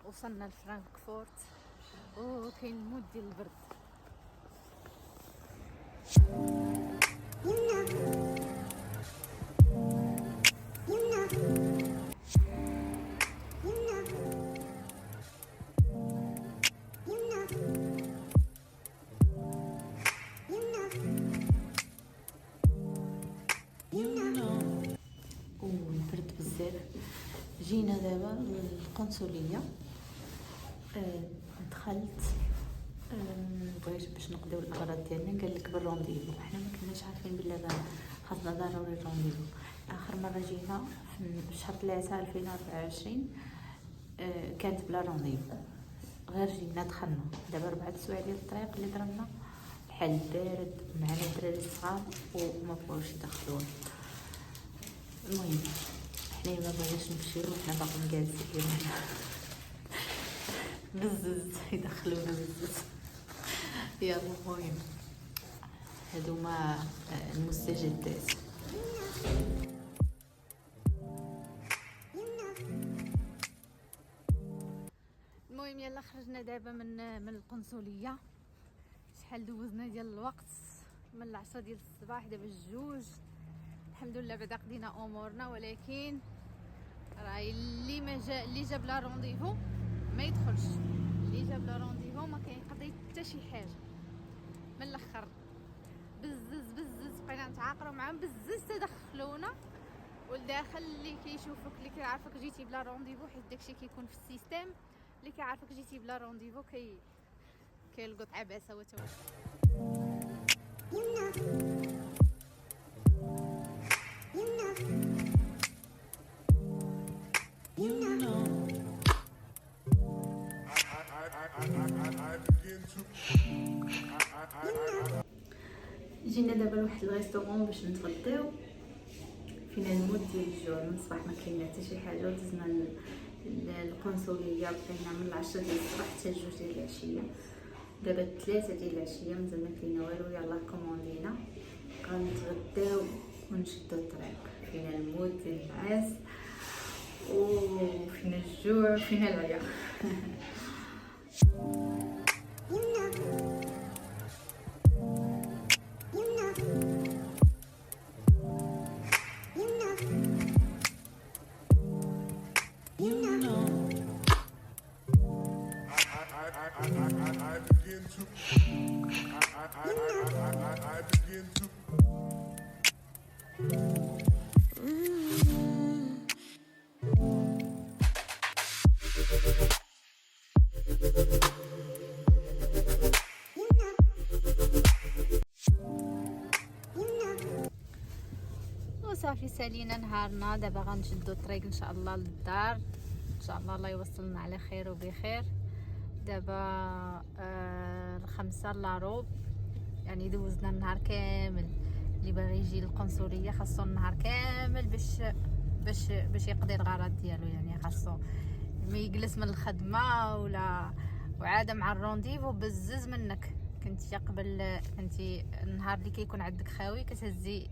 وصلنا لفرانكفورت وكاين المود ديال البرد. والبرد بزاف. جينا دابا للقنصليه. دخلت بغيت باش نقضيو الاغراض ديالنا. قال لك بالرونديفو، حنا ما كناش عارفين بلي خاصنا ضروري الرونديفو. اخر مره جينا في شهر 3 2024 كانت بلا رونديفو، غير جينا دخلنا. دابا 4 سوايع ديال الطريق اللي ضربنا، بحال بارد، معنا الدراري الصغار وما بغاوش يدخلونا. المهم حنا ما بغيناش نمشيو، حنا باقيين جالسين بزز يدخلونا بزز. يلا المهم هادوما المستجدات. المهم يلا خرجنا دابا من القنصليه. شحال دوزنا ديال الوقت، من العشرة ديال الصباح دابا الجوج. الحمد لله بعدا قضينا امورنا، ولكن راه اللي جاب لا رونديفو ما يدخلش، اللي جاب لا رونديفو ما كيقضي حتى شي حاجه. من الاخر بزز بقينا نتعاقروا معاهم، بزز تدخلونا. والداخل اللي كيشوفك، اللي كيعرفك جيتي بلا رونديفو، حيت داكشي كيكون في السيستم، اللي كيعرفك جيتي بلا رونديفو كيلقط عباسه وتوجه. جينا دابا لواحد الريستورون باش نتغداو. فينا المود ديال الجوع من الصباح، ما كاين حتى شي حاجه. ودزنا القنصليه، بقينا من 10 ديال الصباح حتى 2 ديال العشيه. دابا 3 ديال العشيه مازال ما كاين والو. يلاه كوموندينا غنتغداو ونشدو الطريق. فينا المود ديال النعاس وفينا الجوع وفينا العيا. وصافي سالينا نهارنا. دابا غنشدو الطريق ان شاء الله للدار، ان شاء الله يوصلنا على خير وبخير. دابا 5 الا ربع، يعني دوزنا النهار كامل. اللي باغي يجي للقنصليه خاصو النهار كامل باش يقضي الغرض ديالو، يعني خاصو ما يجلس من الخدمه ولا. وعاده مع الرونديفو بزز منك. كنتي النهار اللي كيكون عندك خاوي كتهزي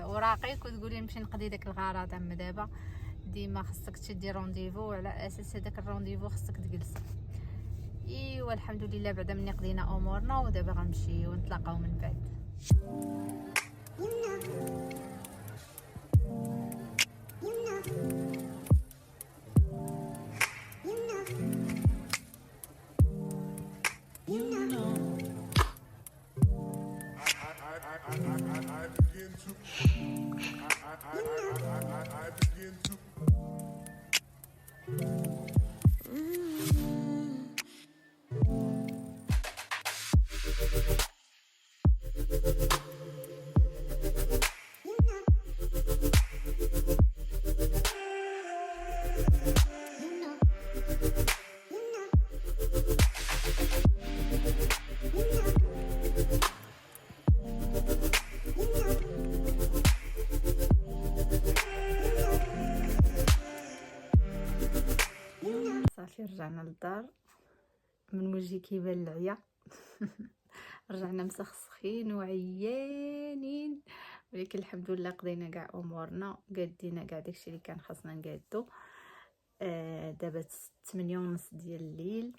وراقيك وتقولي نمشي نقضي داك الغرض. اما دابا ديما خصك تشدي رونديفو، وعلى اساس هذاك الرونديفو خصك تجلس. ايوا الحمد لله بعدا مني قضينا امورنا ودابا غنمشيو ونتلاقاو من بعد. صافي رجعنا للدار، من وجهي كيبان العيا. رجعنا مسخسخين وعيانين، ولكن الحمد لله قضينا كاع امورنا، قادينا كاع داكشي اللي كان خاصنا نقادو. دابا 8:30 ديال الليل،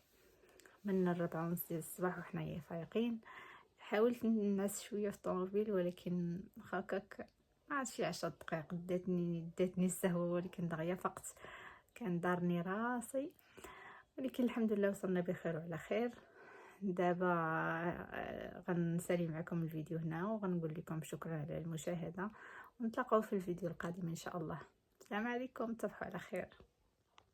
من 4:30 ديال الصباح وحنايا فايقين. حاولت نعس شويه في الطوموبيل ولكن هكاك ما عادش شي 10 دقائق داتني السهوه، ولكن دغيا فقت كان دارني راسي. ولكن الحمد لله وصلنا بخير وعلى خير. دابا غنسالي معكم الفيديو هنا وغنقول لكم شكرا على المشاهده، ونتلاقاو في الفيديو القادم ان شاء الله. السلام عليكم، تصبحوا على خير.